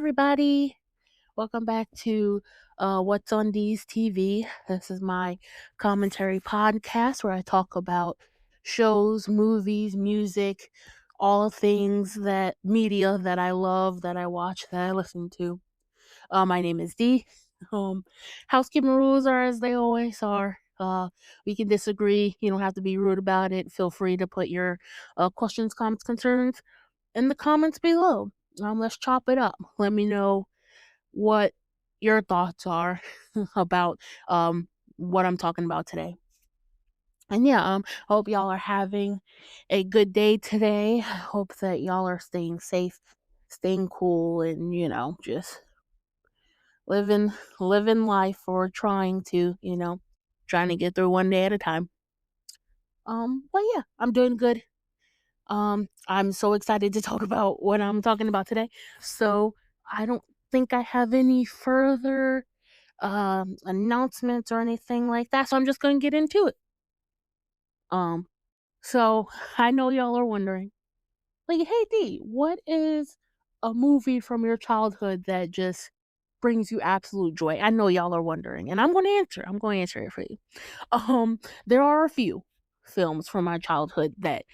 everybody. Welcome back to What's on D's TV. This is my commentary podcast where I talk about shows, movies, music, all things that media that I love, that I watch, that I listen to. My name is Dee. Um, Housekeeping rules are as they always are. We can disagree. You don't have to be rude about it. Feel free to put your questions, comments, concerns in the comments below. Let's chop it up. Let me know what your thoughts are about what I'm talking about today. And yeah, hope y'all are having a good day today. Hope that y'all are staying safe, staying cool, and just living living life, or trying to get through one day at a time. But yeah, I'm doing good. I'm so excited to talk about what I'm talking about today. So I don't think I have any further announcements or anything like that. So I'm just gonna get into it. Um, so I know y'all are wondering, like, hey D, what is a movie from your childhood that just brings you absolute joy? I know y'all are wondering, and I'm gonna answer. I'm gonna answer it for you. There are a few films from my childhood that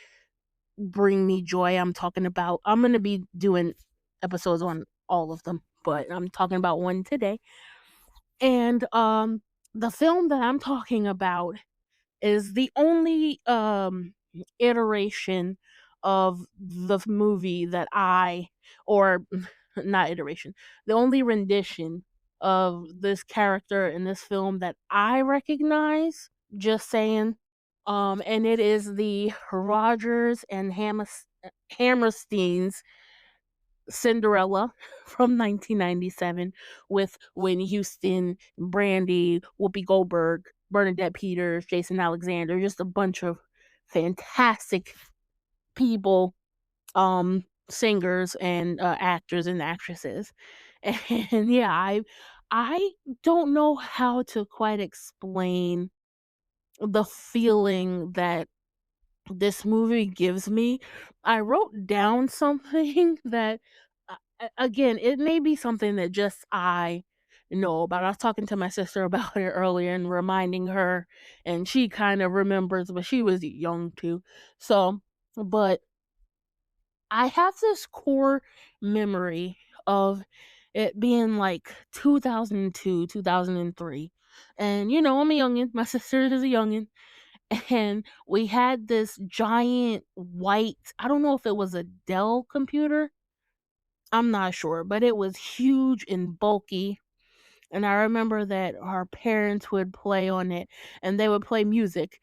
bring me joy. I'm going to be doing episodes on all of them, but I'm talking about one today. And the film that I'm talking about is the only iteration of the movie that I or not iteration, the only rendition of this character in this film that I recognize. Just saying. And it is the Rodgers and Hammerstein's Cinderella from 1997 with Whitney Houston, Brandy, Whoopi Goldberg, Bernadette Peters, Jason Alexander, just a bunch of fantastic people, singers and actors and actresses. And yeah, I don't know how to quite explain the feeling that this movie gives me. I wrote down something that, again, it may be something that just I know about. I was talking to my sister about it earlier and reminding her, and she kind of remembers, but she was young too. So, but I have this core memory of it being like 2002, 2003. And, I'm a youngin'. My sister is a youngin', and we had this giant white, I don't know if it was a Dell computer, I'm not sure, but it was huge and bulky. And I remember that our parents would play on it, and they would play music.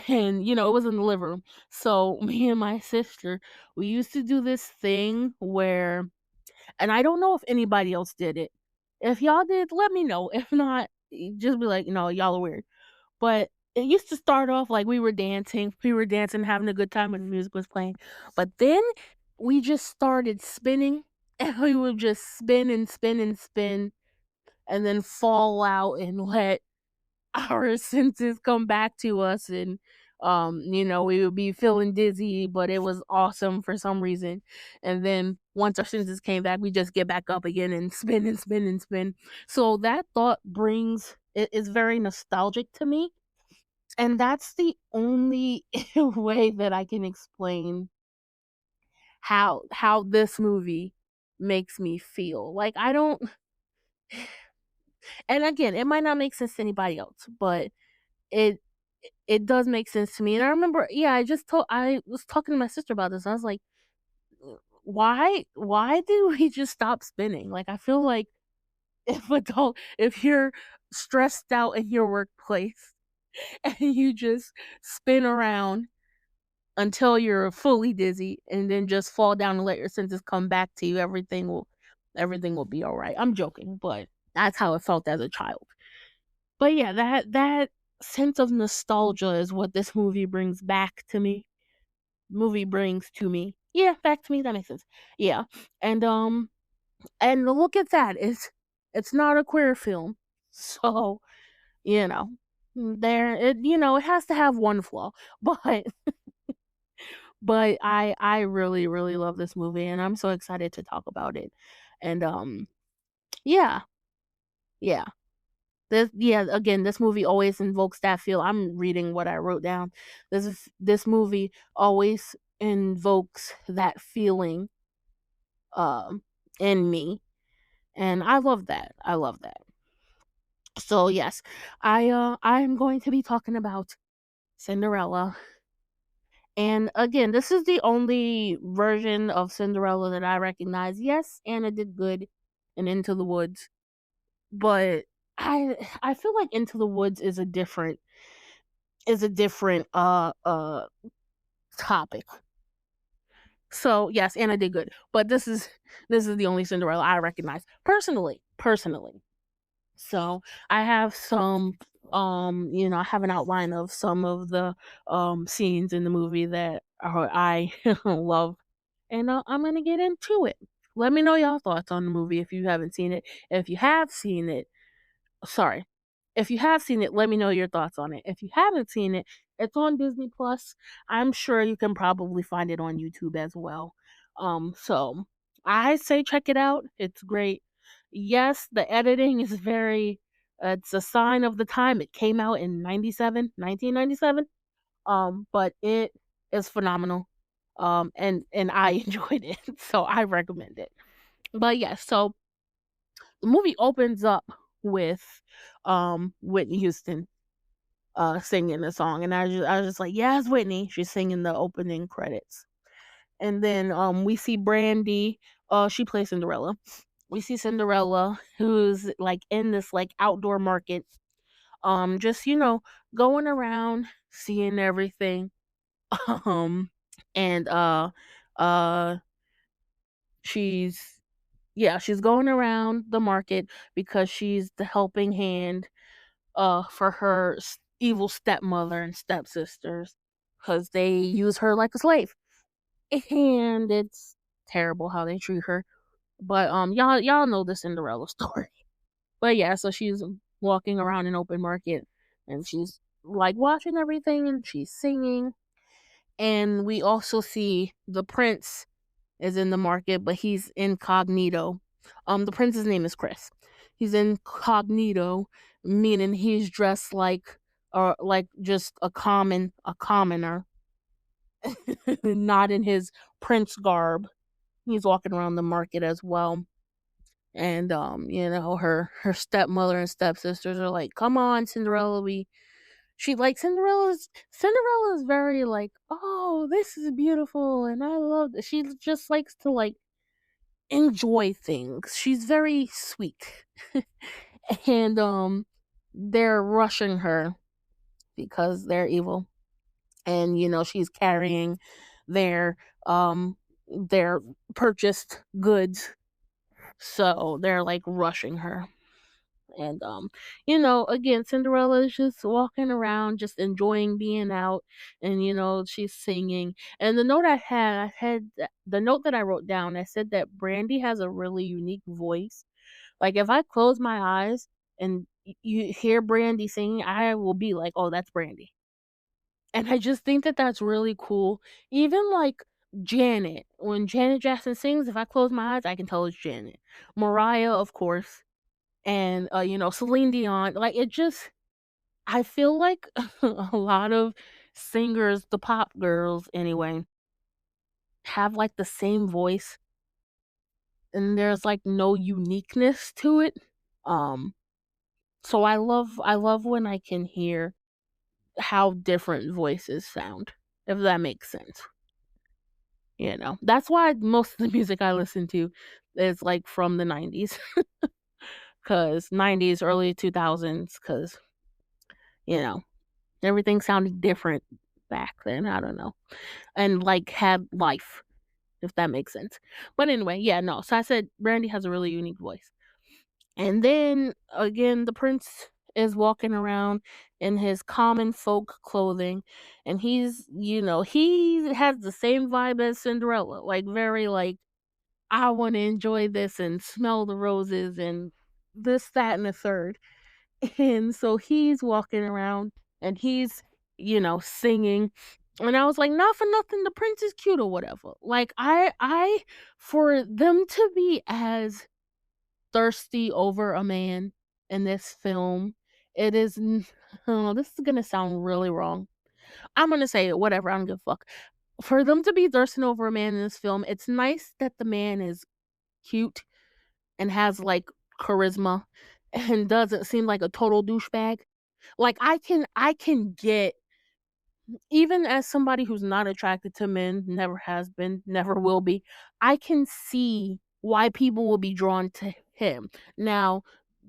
And it was in the living room. So me and my sister, we used to do this thing where, and I don't know if anybody else did it. If y'all did, let me know. If not, just be like, no, y'all are weird. But it used to start off like we were dancing, having a good time when the music was playing. But then we just started spinning, and we would just spin and spin and spin, and then fall out and let our senses come back to us. And we would be feeling dizzy, but it was awesome for some reason. And then once our senses came back, we just get back up again and spin and spin and spin. So that thought brings it is very nostalgic to me, and that's the only way that I can explain how this movie makes me feel. Like, I don't, and again, it might not make sense to anybody else, but it it does make sense to me. And I remember, yeah, I was talking to my sister about this. I was like, why did we just stop spinning? Like, I feel like if you're stressed out in your workplace and you just spin around until you're fully dizzy and then just fall down and let your senses come back to you, everything will be all right. I'm joking, but that's how it felt as a child. But yeah, that sense of nostalgia is what this movie brings back to me. Movie brings to me. Yeah, back to me. That makes sense. Yeah. And look at that. It's not a queer film. So, you know, it has to have one flaw. But I really really love this movie, and I'm so excited to talk about it. And Yeah, yeah. Again, this movie always invokes that feel. I'm reading what I wrote down. This movie always invokes that feeling um in me, and I love that. I love that. So yes, I'm going to be talking about Cinderella. And again, this is the only version of Cinderella that I recognize. Yes, Anna did good in Into the Woods, but I feel like Into the Woods is a different topic. So yes, Anna did good, but this is the only Cinderella I recognize personally. Personally, so I have some I have an outline of some of the scenes in the movie that I love, and I'm gonna get into it. Let me know y'all thoughts on the movie if you haven't seen it. If you have seen it, sorry. If you have seen it, let me know your thoughts on it. If you haven't seen it, it's on Disney Plus. I'm sure you can probably find it on YouTube as well. So I say check it out. It's great. Yes, the editing is very it's a sign of the time. It came out in 1997. But it is phenomenal. And I enjoyed it. So I recommend it. But yes, so the movie opens up with Whitney Houston singing the song, and I was just like, yeah, it's Whitney. She's singing the opening credits. And then we see Brandy, she plays Cinderella. We see Cinderella who's like in this like outdoor market, just going around seeing everything. um and uh she's she's going around the market because she's the helping hand for her evil stepmother and stepsisters because they use her like a slave, and it's terrible how they treat her. But y'all know the Cinderella story. But yeah, so she's walking around an open market, and she's like watching everything, and she's singing. And we also see the prince is in the market, but he's incognito. The prince's name is Chris. He's incognito, meaning he's dressed like or like just a commoner, not in his prince garb. He's walking around the market as well. And her stepmother and stepsisters are like, "Come on, Cinderella, we she like Cinderella's very like, oh, this is beautiful and I love this. She just likes to like enjoy things. She's very sweet." And they're rushing her because they're evil. And she's carrying their their purchased goods. So they're like rushing her. And again, Cinderella is just walking around, just enjoying being out, and she's singing. And I had the note that I wrote down. I said that Brandy has a really unique voice. Like if I close my eyes and you hear Brandy singing, I will be like, "Oh, that's Brandy." And I just think that that's really cool. Even like Janet, when Janet Jackson sings, if I close my eyes, I can tell it's Janet. Mariah, of course, and Celine Dion. Like it just, I feel like a lot of singers, the pop girls anyway, have like the same voice, and there's like no uniqueness to it. Um, so I love when I can hear how different voices sound, if that makes sense. That's why most of the music I listen to is like from the 90s, cuz 90s, early 2000s, cuz you know, everything sounded different back then, I don't know. And like had life, if that makes sense. But anyway, yeah, no. So I said Brandy has a really unique voice. And then again, the prince is walking around in his common folk clothing, and he has the same vibe as Cinderella, like very like, I want to enjoy this and smell the roses and this, that, and the third. And so he's walking around and he's, singing. And I was like, not for nothing, the prince is cute or whatever. Like I for them to be as thirsty over a man in this film. It is n oh, this is gonna sound really wrong. I'm gonna say it, whatever, I don't give a fuck. For them to be thirsting over a man in this film, it's nice that the man is cute and has, like, charisma and doesn't seem like a total douchebag. Like, I can get even as somebody who's not attracted to men, never has been, never will be, I can see why people will be drawn to him. Now,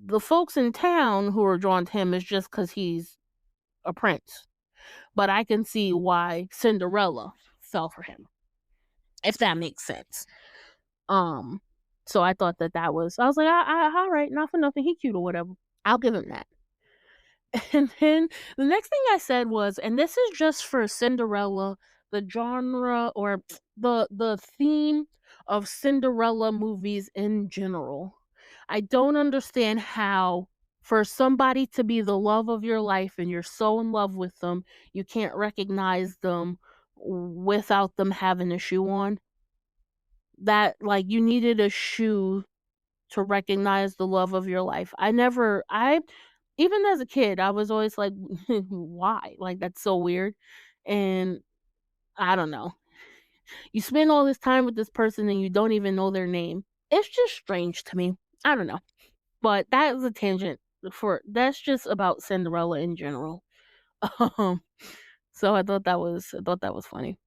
the folks in town who are drawn to him is just because he's a prince, but I can see why Cinderella fell for him, if that makes sense. Um, so I thought that was I was like, all right, not for nothing, he cute or whatever. I'll give him that." And then the next thing I said was, and this is just for Cinderella, the genre or the theme of Cinderella movies in general. I don't understand how for somebody to be the love of your life and you're so in love with them, you can't recognize them without them having a shoe on. That like you needed a shoe to recognize the love of your life. I even as a kid, I was always like, why? Like that's so weird. And I don't know. You spend all this time with this person and you don't even know their name. It's just strange to me. I don't know. But that is a tangent for that's just about Cinderella in general. Um so I thought that was funny.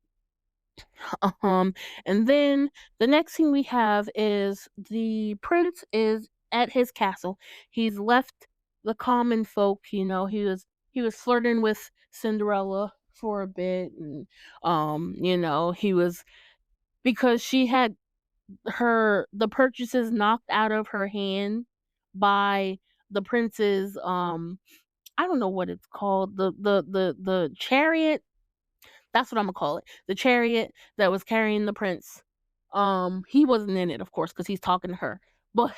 Um, and then the next thing we have is the prince is at his castle. He's left the common folk, he was flirting with Cinderella for a bit and he was because she had the purchases knocked out of her hand by the prince's I don't know what it's called, the chariot, that's what Imma call it. The chariot that was carrying the prince. He wasn't in it, of course, because he's talking to her. But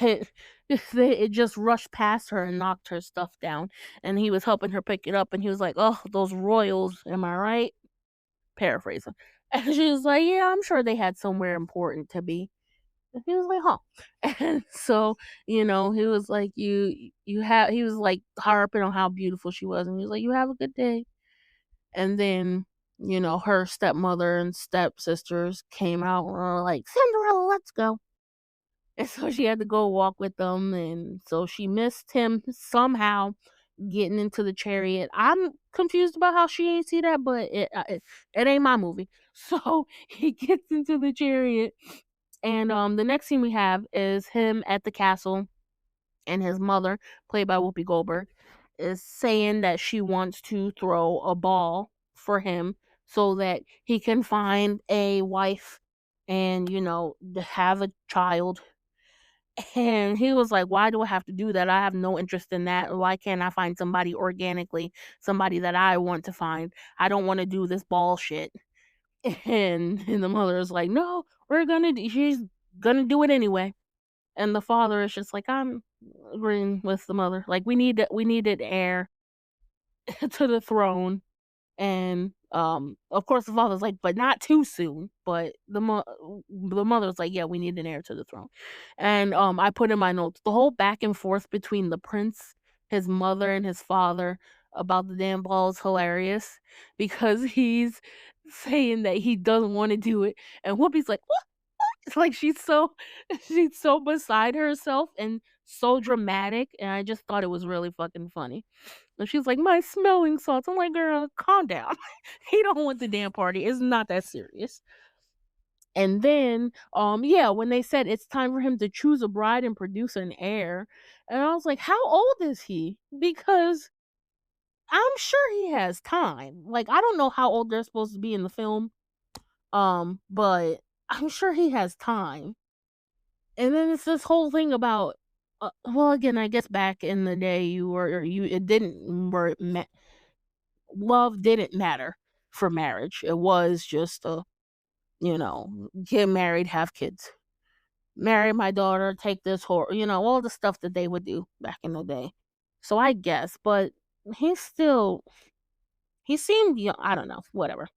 it just rushed past her and knocked her stuff down, and he was helping her pick it up, and he was like, "Oh, those royals, am I right?" Paraphrasing. And she was like, "Yeah, I'm sure they had somewhere important to be." And he was like, "Huh." And so, he was like, "You have," he was like harping on how beautiful she was, and he was like, "You have a good day." And then, her stepmother and stepsisters came out and were like, "Cinderella, let's go." And so she had to go walk with them. And so she missed him somehow getting into the chariot. I'm confused about how she ain't see that, but it ain't my movie. So he gets into the chariot. And the next scene we have is him at the castle and his mother, played by Whoopi Goldberg, is saying that she wants to throw a ball for him so that he can find a wife and, have a child. And he was like, "Why do I have to do that? I have no interest in that. Why can't I find somebody organically, somebody that I want to find? I don't want to do this ball shit." And the mother is like, "No, she's gonna do it anyway." And the father is just like, "I'm agreeing with the mother. Like we needed heir to the throne." And of course the father's like, "But not too soon." But the mother's like, "Yeah, we need an heir to the throne." And I put in my notes the whole back and forth between the prince, his mother, and his father about the damn ball is hilarious because he's saying that he doesn't want to do it, and Whoopi's like, it's like she's so beside herself and so dramatic, and I just thought it was really fucking funny. And she's like, "My smelling salts." I'm like, "Girl, calm down." He don't want the damn party. It's not that serious. And then, yeah, when they said it's time for him to choose a bride and produce an heir, and I was like, "How old is he?" Because I'm sure he has time. Like, I don't know how old they're supposed to be in the film, but I'm sure he has time. And then it's this whole thing about, well, again, I guess back in the day, you were or you it didn't were ma love didn't matter for marriage. It was just get married, have kids, marry my daughter, take this all the stuff that they would do back in the day. So I guess, but he still he seemed young. I don't know, whatever.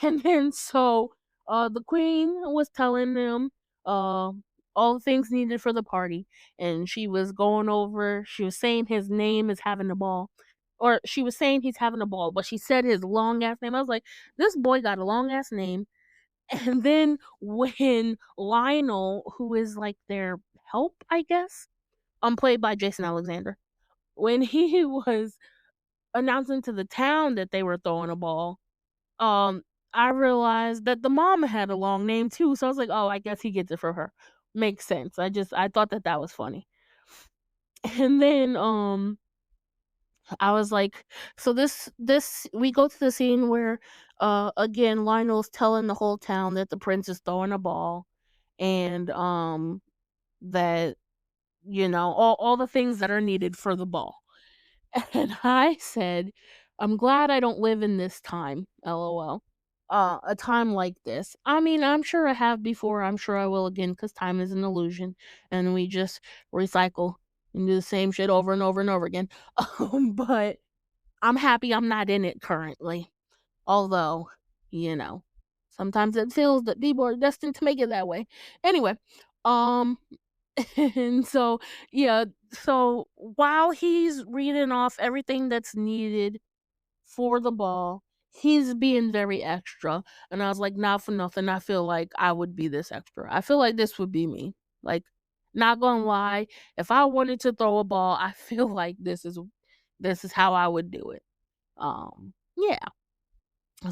And then so the queen was telling them, uh all the things needed for the party, and she was saying his name is having a ball. Or she was saying he's having a ball, but she said his long ass name. I was like, this boy got a long ass name. And then when Lionel, who is like their help, I guess, played by Jason Alexander, when he was announcing to the town that they were throwing a ball, um, I realized that the mom had a long name too. So I was like, oh, I guess he gets it for her. Makes sense. I thought that that was funny. And then I was like, so this we go to the scene where again Lionel's telling the whole town that the prince is throwing a ball, and that all the things that are needed for the ball. And I said, I'm glad I don't live in this time, lol. A time like this. I mean, I'm sure I have before. I'm sure I will again because time is an illusion and we just recycle and do the same shit over and over and over again. But I'm happy I'm not in it currently. Although, you know, sometimes it feels that people are destined to make it that way. Anyway, um, and so, yeah, so while he's reading off everything that's needed for the ball, he's being very extra. And I was like, not for nothing. I feel like I would be this extra. I feel like this would be me. Like, not gonna lie, if I wanted to throw a ball, I feel like this is how I would do it. Yeah.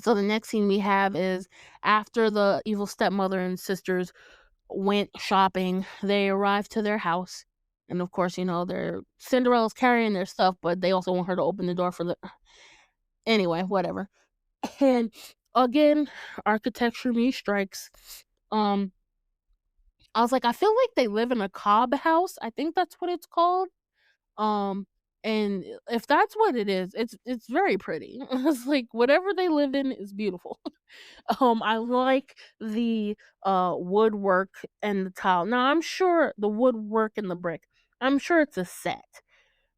So the next scene we have is after the evil stepmother and sisters went shopping, they arrived to their house. And of course, their Cinderella's carrying their stuff, but they also want her to open the door for the anyway, whatever. And again, architecture me strikes. Um, I was like, I feel like they live in a cob house. I think that's what it's called. Um, and if that's what it is, it's very pretty. It's like whatever they live in is beautiful. I like the woodwork and the tile. Now I'm sure the woodwork and the brick. I'm sure it's a set,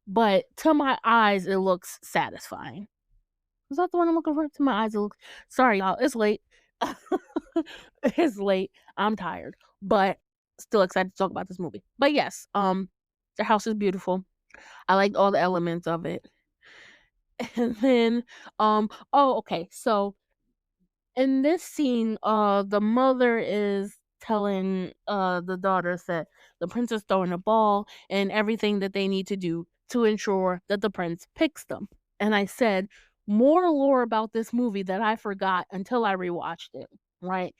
but to my eyes, it looks satisfying. Is that the one I'm looking for? To my eyes, it looks. Sorry, y'all. It's late. It's late. I'm tired, but still excited to talk about this movie. But yes, the house is beautiful. I like all the elements of it. And then, oh, okay. So in this scene, the mother is telling the daughters that the prince is throwing a ball and everything that they need to do to ensure that the prince picks them. And I said more lore about this movie that I forgot until I rewatched it. Right,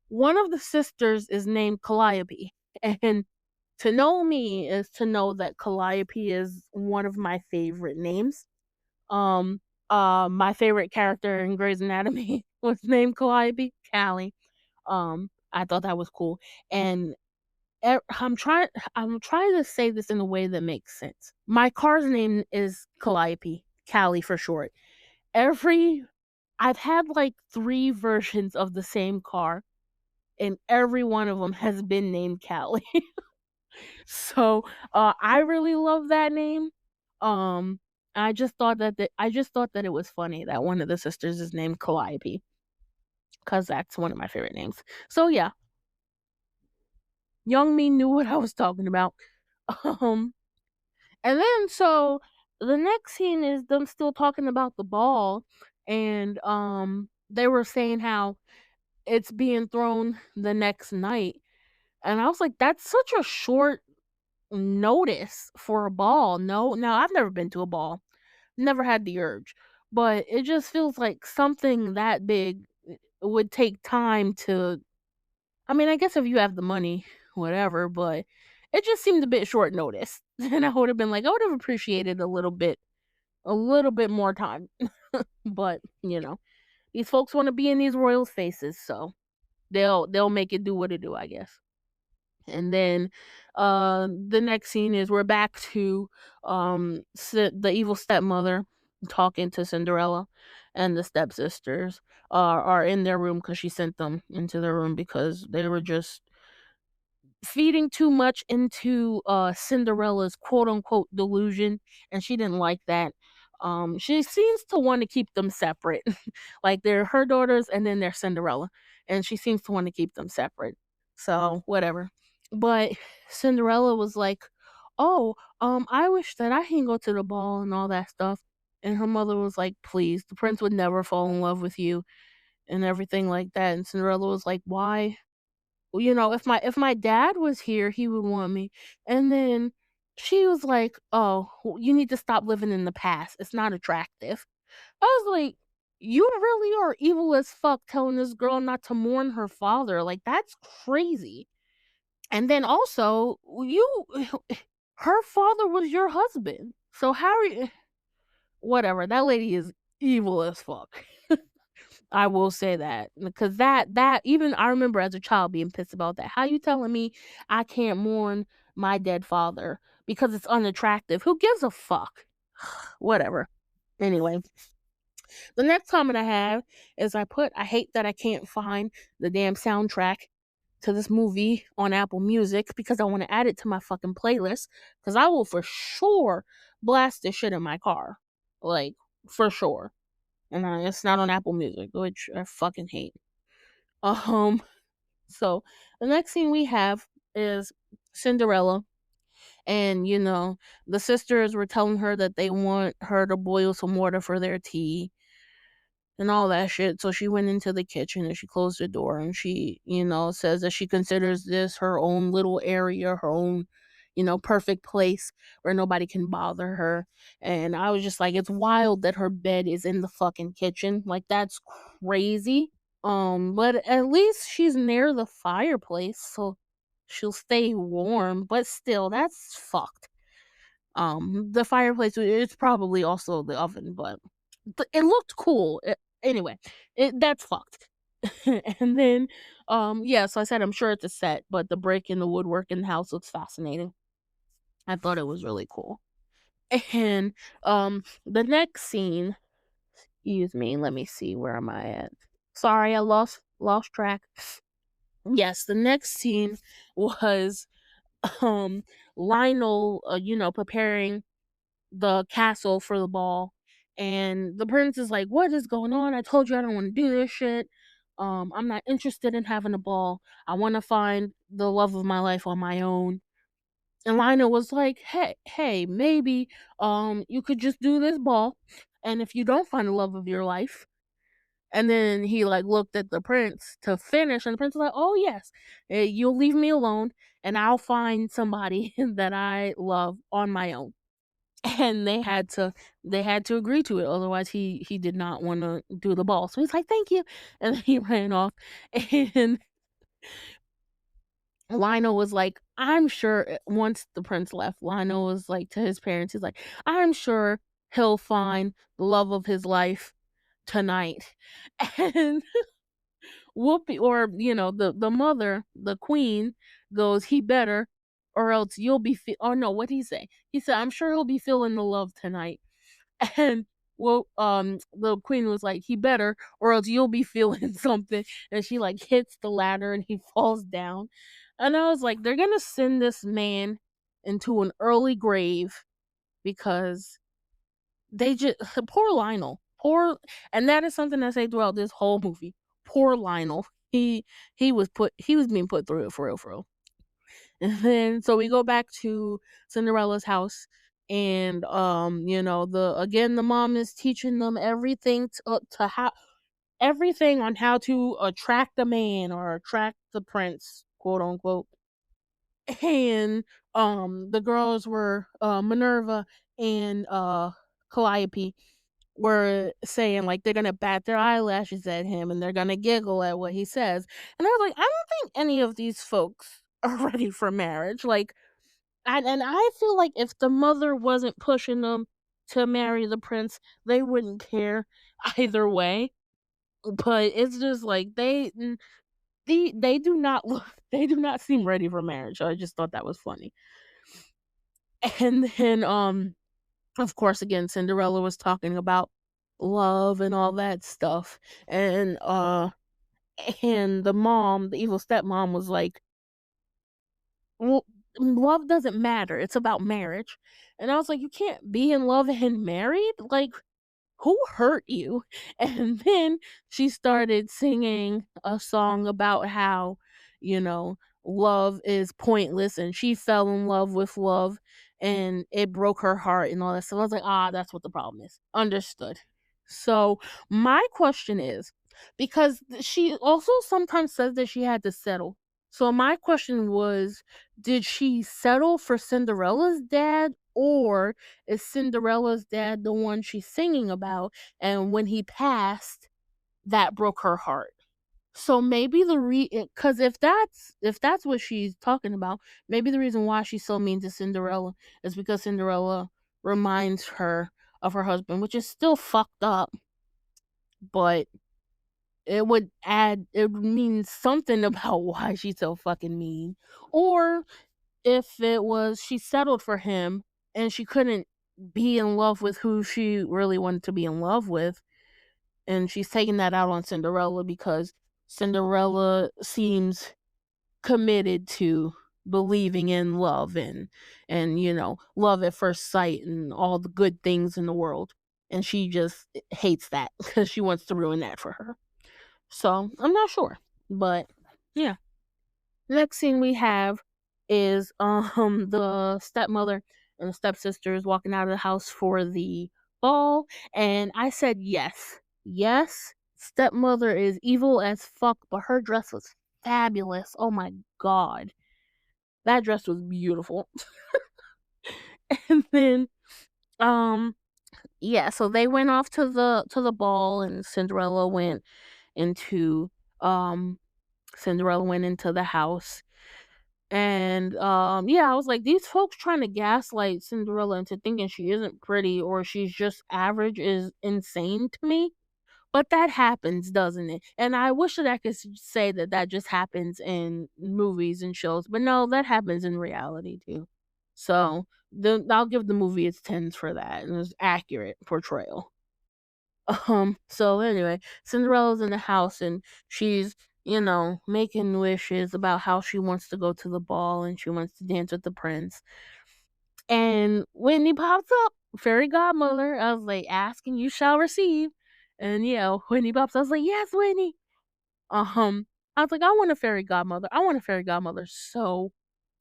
one of the sisters is named Calliope, and to know me is to know that Calliope is one of my favorite names. Um, my favorite character in Grey's Anatomy was named Calliope, Callie. I thought that was cool, and I'm trying to say this in a way that makes sense. My car's name is Calliope, Callie for short. Every I've had like 3 versions of the same car, and every one of them has been named Callie. So, I really love that name. Um, I just thought that it was funny that one of the sisters is named Calliope, cause that's one of my favorite names. So yeah, young me knew what I was talking about. Um, and then so the next scene is them still talking about the ball, and they were saying how it's being thrown the next night, and I was like, that's such a short notice for a ball. No, now I've never been to a ball. Never had the urge. But it just feels like something that big would take time to I mean, I guess if you have the money, whatever, but it just seemed a bit short notice. And I would have been like, I would have appreciated a little bit more time. But, these folks want to be in these royals' faces, so they'll make it do what it do, I guess. And then the next scene is we're back to the evil stepmother talking to Cinderella, and the stepsisters are in their room because she sent them into their room because they were just feeding too much into Cinderella's quote unquote delusion, and she didn't like that. She seems to want to keep them separate. Like they're her daughters and then they're Cinderella, and she seems to want to keep them separate. So whatever. But Cinderella was like, "Oh, I wish that I can go to the ball and all that stuff." And her mother was like, "Please, the prince would never fall in love with you and everything like that." And Cinderella was like, "Why? Well, if my dad was here, he would want me." And then she was like, "Oh, you need to stop living in the past. It's not attractive." I was like, "You really are evil as fuck telling this girl not to mourn her father. Like, that's crazy." And then also, you her father was your husband. So how are you whatever. That lady is evil as fuck. I will say that because that even I remember as a child being pissed about that. How you telling me I can't mourn my dead father because it's unattractive? Who gives a fuck? Whatever. Anyway, the next comment I have is I hate that I can't find the damn soundtrack to this movie on Apple Music because I want to add it to my fucking playlist because I will for sure blast this shit in my car. Like, for sure. And it's not on Apple Music, which I fucking hate. Um, so the next scene we have is Cinderella, and the sisters were telling her that they want her to boil some water for their tea and all that shit. So she went into the kitchen and she closed the door and she, says that she considers this her own little area, her own, perfect place where nobody can bother her. And I was just like, it's wild that her bed is in the fucking kitchen. Like, that's crazy. But at least she's near the fireplace, so she'll stay warm, but still, that's fucked. The fireplace, it's probably also the oven, but it looked cool. Anyway, that's fucked. And then, yeah, so I said I'm sure it's a set, but the brick and the woodwork in the house looks fascinating. I thought it was really cool. And the next scene, excuse me, let me see, where am I at? Sorry, I lost track. Yes, the next scene was um Lionel, preparing the castle for the ball. And the prince is like, "What is going on? I told you I don't want to do this shit. I'm not interested in having a ball. I want to find the love of my life on my own." And Lionel was like, "Hey, maybe you could just do this ball, and if you don't find the love of your life." And then he like looked at the prince to finish, and the prince was like, "Oh yes, you'll leave me alone, and I'll find somebody that I love on my own." And they had to agree to it, otherwise he did not want to do the ball. So he's like, "Thank you," and then he ran off. And Lionel was like, "I'm sure." Once the prince left, Lionel was like to his parents, he's like, "I'm sure he'll find the love of his life tonight." And Whoopi, or the mother, the queen, goes, "He better, or else you'll be oh no, what did he say? He said, "I'm sure he'll be feeling the love tonight." And well, the queen was like, "He better, or else you'll be feeling something." And she like hits the ladder and he falls down. And I was like, they're gonna send this man into an early grave because they just poor Lionel. Poor, and that is something I say throughout this whole movie. Poor Lionel. He was being put through it for real, for real. And then so we go back to Cinderella's house, and the mom is teaching them everything to how everything on how to attract a man or attract the prince, quote unquote. And the girls were Minerva and Calliope were saying like they're gonna bat their eyelashes at him and they're gonna giggle at what he says. And I was like, I don't think any of these folks are ready for marriage. Like, and I feel like if the mother wasn't pushing them to marry the prince, they wouldn't care either way. But it's just like they do not look they do not seem ready for marriage. So I just thought that was funny. And then of course, again, Cinderella was talking about love and all that stuff. And the evil stepmom was like, "Well, love doesn't matter. It's about marriage." And I was like, "You can't be in love and married? Like, who hurt you?" And then she started singing a song about how, you know, love is pointless and she fell in love with love and it broke her heart and all that stuff. I was like, ah, that's what the problem is. Understood. So my question is, because she also sometimes says that she had to settle. So my question was, did she settle for Cinderella's dad, or is Cinderella's dad the one she's singing about? And when he passed, that broke her heart. So maybe because if that's what she's talking about, maybe the reason why she's so mean to Cinderella is because Cinderella reminds her of her husband, which is still fucked up, but it would mean something about why she's so fucking mean. Or if it was she settled for him and she couldn't be in love with who she really wanted to be in love with, and she's taking that out on Cinderella because Cinderella seems committed to believing in love and love at first sight and all the good things in the world, and she just hates that because she wants to ruin that for her. So I'm not sure, but yeah. Next scene we have is the stepmother and the stepsisters walking out of the house for the ball, and I said yes. Yes, stepmother is evil as fuck, but her dress was fabulous. Oh my god. That dress was beautiful. And then um yeah, so they went off to the ball and into um Cinderella went into the house. And yeah, I was like, these folks trying to gaslight Cinderella into thinking she isn't pretty or she's just average is insane to me. But that happens, doesn't it? And I wish that I could say that that just happens in movies and shows, but no, that happens in reality too. So I'll give the movie its tens for that, and it's accurate portrayal. So anyway, Cinderella's in the house and she's, making wishes about how she wants to go to the ball and she wants to dance with the prince. And Whitney pops up, fairy godmother. I was like, ask and you shall receive. And yeah, Whitney pops. I was like, yes, Whitney. I was like, I want a fairy godmother. I want a fairy godmother so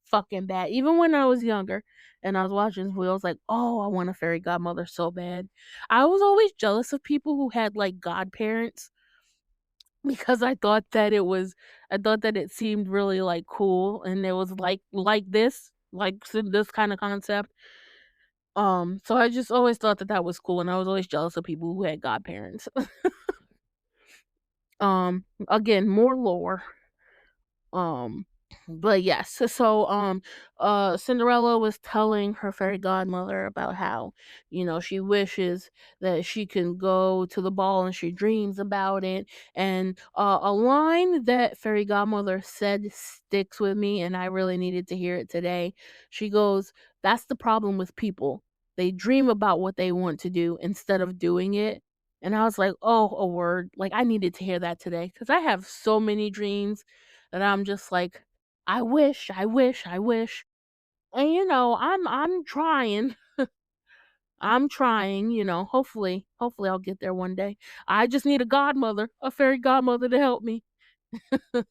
fucking bad. Even when I was younger and I was watching this movie, I was like, oh, I want a fairy godmother so bad. I was always jealous of people who had like godparents because I thought that it seemed really like cool and it was this kind of concept. So I just always thought that that was cool and I was always jealous of people who had godparents. Again, more lore. Um, but yes, Cinderella was telling her fairy godmother about how, she wishes that she can go to the ball and she dreams about it. And a line that fairy godmother said sticks with me, and I really needed to hear it today. She goes, "That's the problem with people. They dream about what they want to do instead of doing it." And I was like, "Oh, a word." Like I needed to hear that today because I have so many dreams that I'm just like, I wish, I wish, I wish. And I'm trying. I'm trying, hopefully I'll get there one day. I just need a godmother, a fairy godmother to help me and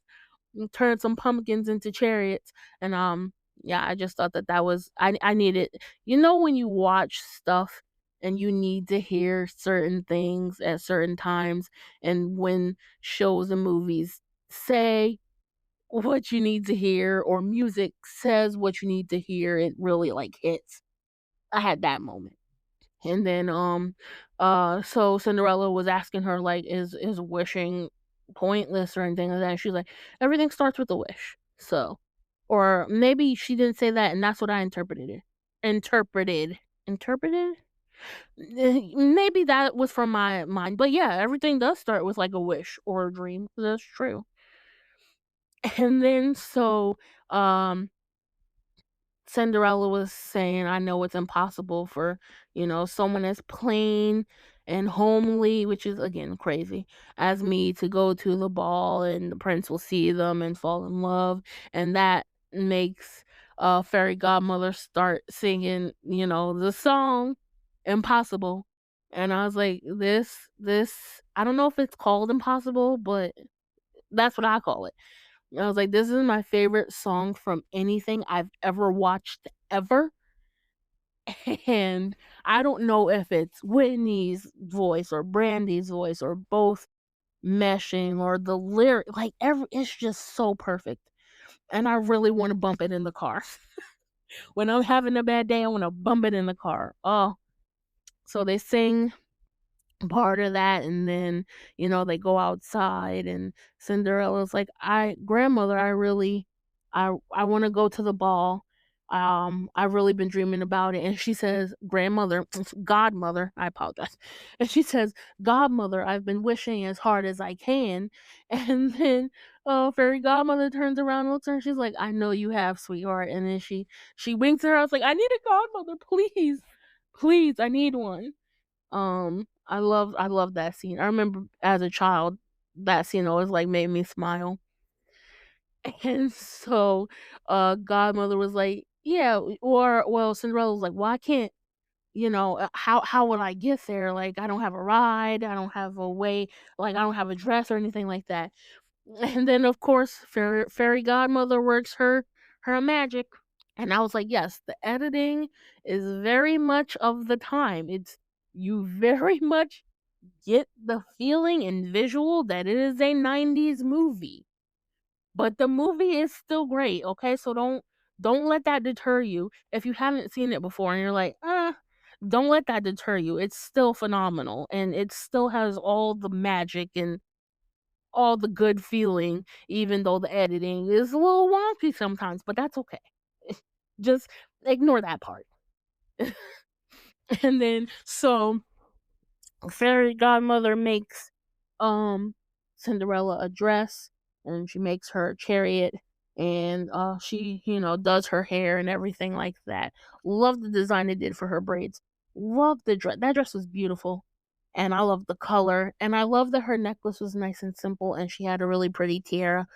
turn some pumpkins into chariots. And yeah, I just thought that that was I needed, when you watch stuff and you need to hear certain things at certain times, and when shows and movies say what you need to hear or music says what you need to hear, it really like hits. I had that moment. And then so Cinderella was asking her like, is wishing pointless or anything like that? And she's like, everything starts with a wish. So, or maybe she didn't say that and that's what I interpreted it. Interpreted? Maybe that was from my mind. But yeah, everything does start with like a wish or a dream. That's true. And then um Cinderella was saying, I know it's impossible for, someone as plain and homely, which is again crazy, as me to go to the ball and the prince will see them and fall in love. And that makes fairy godmother start singing, the song Impossible. And I was like, I don't know if it's called Impossible, but that's what I call it. I was like, "This is my favorite song from anything I've ever watched ever." And I don't know if it's Whitney's voice or Brandy's voice or both meshing or the lyric, like, every it's just so perfect, and I really wanna bump it in the car. When I'm having a bad day, I wanna bump it in the car. Oh, so they sing part of that, and then, they go outside, and Cinderella's like, "I grandmother, I wanna go to the ball. I've really been dreaming about it." And she says, "Grandmother," godmother, I apologize. And she says, "Godmother, I've been wishing as hard as I can." And then, fairy godmother turns around and looks at her, she's like, "I know you have, sweetheart." And then she winks at her. I was like, "I need a godmother, please. Please, I need one." I love that scene. I remember as a child, that scene always, like, made me smile. And so, godmother was like, "Yeah," or well, Cinderella was like, "Well, I can't, how would I get there? Like, I don't have a ride, I don't have a way, like, I don't have a dress or anything like that." And then, of course, fairy godmother works her magic. And I was like, "Yes, the editing is very much of the time. It's you very much get the feeling and visual that it is a 90s movie, but the movie is still great, okay? So don't let that deter you. If you haven't seen it before and you're like, don't let that deter you. It's still phenomenal, and it still has all the magic and all the good feeling, even though the editing is a little wonky sometimes, but that's okay. Just ignore that part." And then so fairy godmother makes Cinderella a dress, and she makes her a chariot, and she, does her hair and everything like that. Love the design they did for her braids. Love the dress. That dress was beautiful. And I love the color, and I love that her necklace was nice and simple, and she had a really pretty tiara.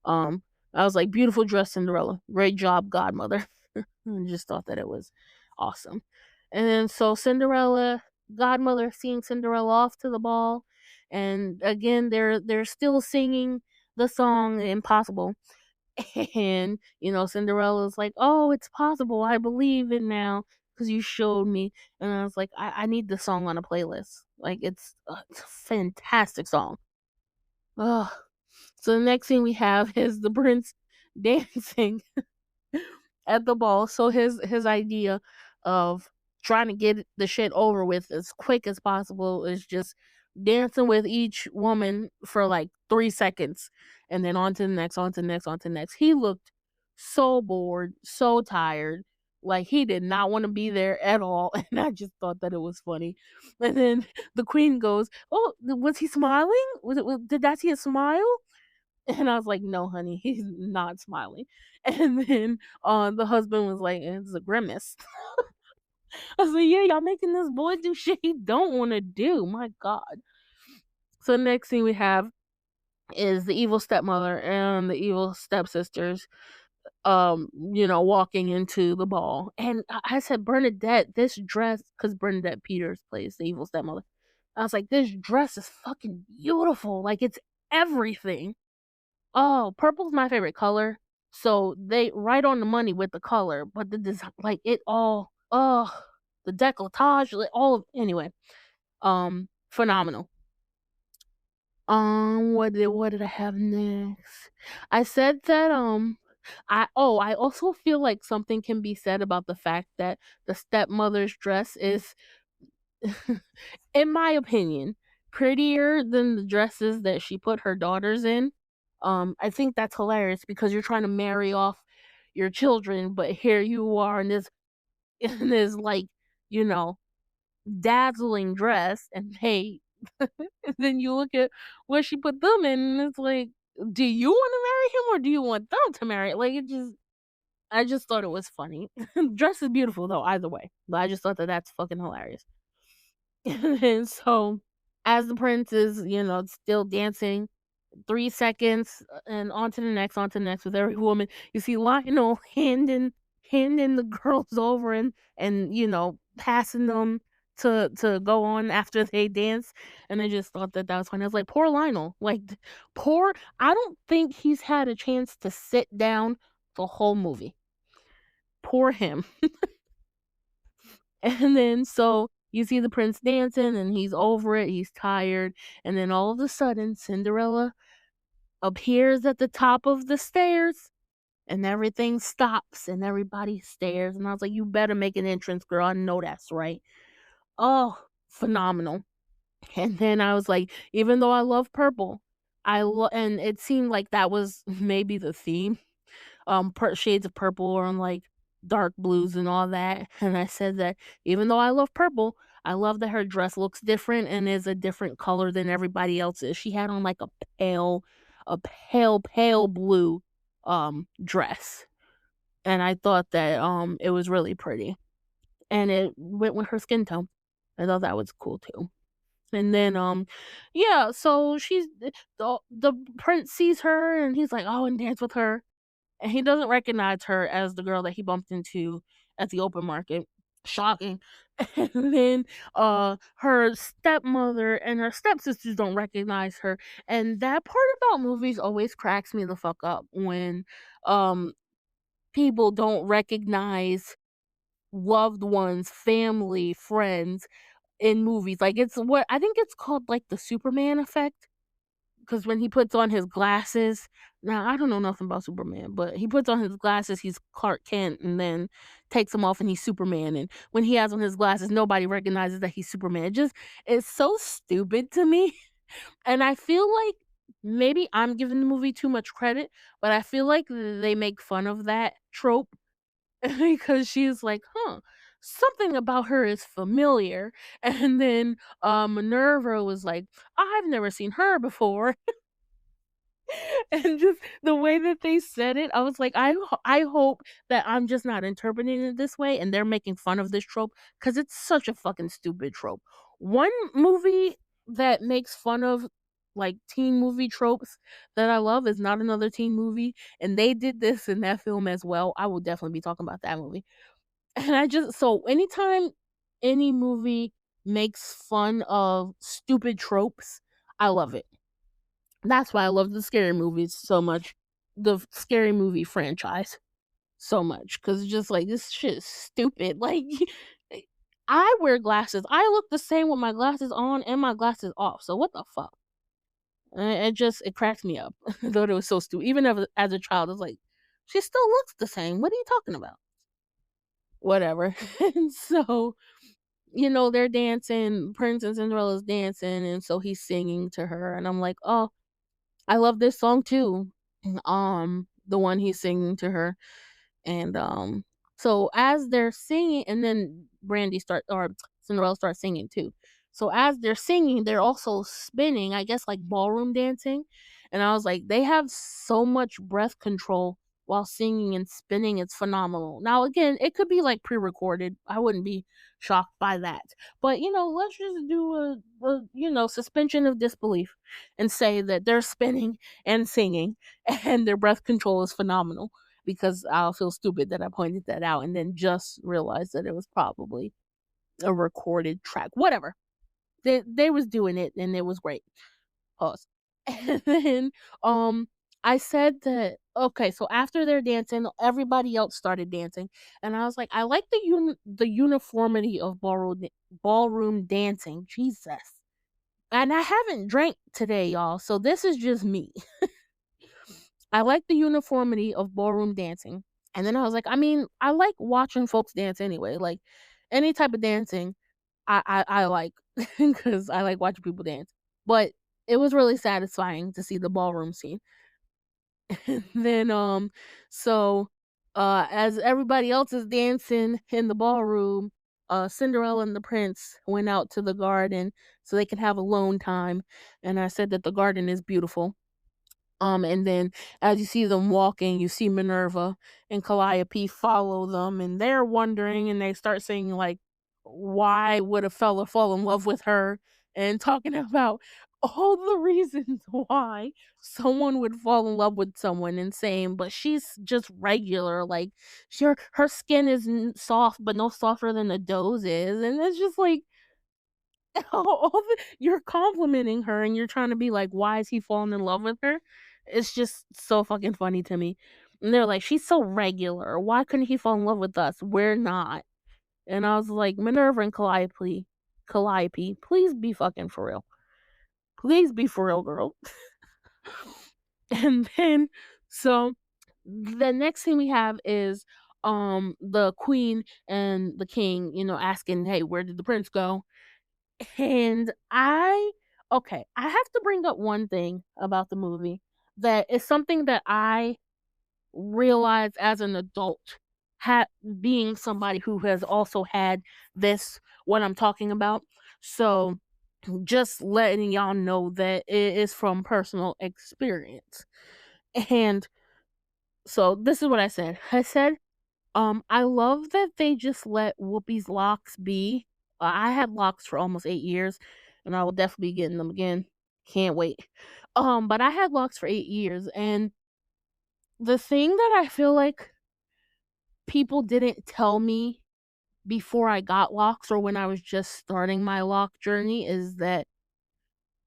Um, I was like, "Beautiful dress, Cinderella. Great job, godmother." I just thought that it was awesome. And then so Cinderella, godmother seeing Cinderella off to the ball, and again they're still singing the song Impossible. And Cinderella's like, "Oh, it's possible. I believe it now because you showed me." And I was like, I need this song on a playlist. Like, it's a fantastic song. Ugh. So the next thing we have is the prince dancing at the ball. So his idea of trying to get the shit over with as quick as possible is just dancing with each woman for like 3 seconds, and then on to the next, on to the next, on to the next. He looked so bored, so tired. Like, he did not want to be there at all. And I just thought that it was funny. And then the queen goes, "Oh, was he smiling? Did I see a smile?" And I was like, "No, honey, he's not smiling." And then, the husband was like, "It's a grimace." I was like, "Yeah, y'all making this boy do shit he don't wanna do, my god." So, the next thing we have is the evil stepmother and the evil stepsisters, walking into the ball. And I said, "Bernadette, this dress," because Bernadette Peters plays the evil stepmother. I was like, "This dress is fucking beautiful, like, it's everything." Oh, purple's my favorite color, so they right on the money with the color, but the design, like, it all the décolletage, like, all of anyway, phenomenal. What did I have next? I said that, I also feel like something can be said about the fact that the stepmother's dress is, in my opinion, prettier than the dresses that she put her daughters in. I think that's hilarious because you're trying to marry off your children, but here you are in this in this, like, you know, dazzling dress, and hey, and then you look at where she put them in, and it's like, do you want to marry him or do you want them to marry? Like, I just thought it was funny. Dress is beautiful though, either way, but I just thought that that's fucking hilarious. And so, as the prince is, still dancing, 3 seconds, and on to the next, on to the next with every woman. You see Lionel handing the girls over, and passing them. to go on after they dance, and I just thought that that was funny. I was like, "Poor Lionel." Like, poor I don't think he's had a chance to sit down the whole movie. Poor him. And then so you see the prince dancing and he's over it, he's tired, and then all of a sudden Cinderella appears at the top of the stairs and everything stops and everybody stares. And I was like, you better make an entrance, girl. I know that's right. Oh, phenomenal. And then I was like, even though I love purple, and it seemed like that was maybe the theme, shades of purple or on like dark blues and all that. And I said that even though I love purple, I love that her dress looks different and is a different color than everybody else's. She had on like pale, pale blue dress. And I thought that it was really pretty. And it went with her skin tone. I thought that was cool too. And then yeah, so the prince sees her and he's like, "Oh, and dance with her." And he doesn't recognize her as the girl that he bumped into at the open market. Shocking. And then her stepmother and her stepsisters don't recognize her. And that part about movies always cracks me the fuck up when um people don't recognize loved ones, family, friends in movies. Like it's what I think it's called like the Superman effect. Because when he puts on his glasses, now I don't know nothing about Superman, but he puts on his glasses, he's Clark Kent, and then takes them off and he's Superman. And when he has on his glasses, nobody recognizes that he's Superman. It just it's so stupid to me. And I feel like maybe I'm giving the movie too much credit, but I feel like they make fun of that trope because she's like, huh, something about her is familiar. And then Minerva was like, I've never seen her before. And just the way that they said it, I was like, I hope that I'm just not interpreting it this way and they're making fun of this trope because it's such a fucking stupid trope. One movie that makes fun of like teen movie tropes that I love is Not Another Teen Movie, and they did this in that film as well. I will definitely be talking about that movie. And I just so anytime any movie makes fun of stupid tropes, I love it. That's why I love the scary movies so much, the scary movie franchise so much, because it's just like, this shit is stupid, like, I wear glasses, I look the same with my glasses on and my glasses off, so what the fuck? It just it cracks me up. I thought it was so stupid, even as a child, I was like, "She still looks the same, what are you talking about?" Whatever. And so, they're dancing, Prince and Cinderella's dancing, and so he's singing to her, and I'm like, "Oh, I love this song too." The one he's singing to her. And so as they're singing, and then Cinderella starts singing too. So as they're singing, they're also spinning, I guess like ballroom dancing. And I was like, they have so much breath control while singing and spinning. It's phenomenal. Now again, it could be like pre-recorded. I wouldn't be shocked by that. But let's just do a suspension of disbelief and say that they're spinning and singing and their breath control is phenomenal, because I'll feel stupid that I pointed that out and then just realized that it was probably a recorded track. Whatever. They was doing it and it was great. Pause. And then I said that okay, so after they're dancing, everybody else started dancing, and I was like, I like the uniformity of ballroom dancing. Jesus. And I haven't drank today, y'all, so this is just me. I like the uniformity of ballroom dancing. And then I was like, I mean, I like watching folks dance anyway. Like any type of dancing, I like because I like watching people dance. But it was really satisfying to see the ballroom scene. Then so as everybody else is dancing in the ballroom, Cinderella and the prince went out to the garden so they could have alone time. And I said that the garden is beautiful. And then as you see them walking, you see Minerva and Calliope follow them, and they're wondering, and they start saying like, "Why would a fella fall in love with her?" And talking about all the reasons why someone would fall in love with someone, and saying, "But she's just regular, like her skin is soft, but no softer than a doe's is," and it's just like. you're complimenting her and you're trying to be like, why is he falling in love with her? It's just so fucking funny to me. And they're like, she's so regular. Why couldn't he fall in love with us? We're not. And I was like, Minerva and Calliope, please be fucking for real. Please be for real, girl. And then, so the next thing we have is the queen and the king, asking, hey, where did the prince go? And I have to bring up one thing about the movie that is something that I realized as an adult, ha being somebody who has also had this, what I'm talking about. So, just letting y'all know that it is from personal experience. And so this is what I said. I said, I love that they just let Whoopi's locks be. I had locks for almost 8 years, and I will definitely be getting them again. Can't wait. But I had locks for 8 years, and the thing that I feel like people didn't tell me before I got locks or when I was just starting my lock journey is that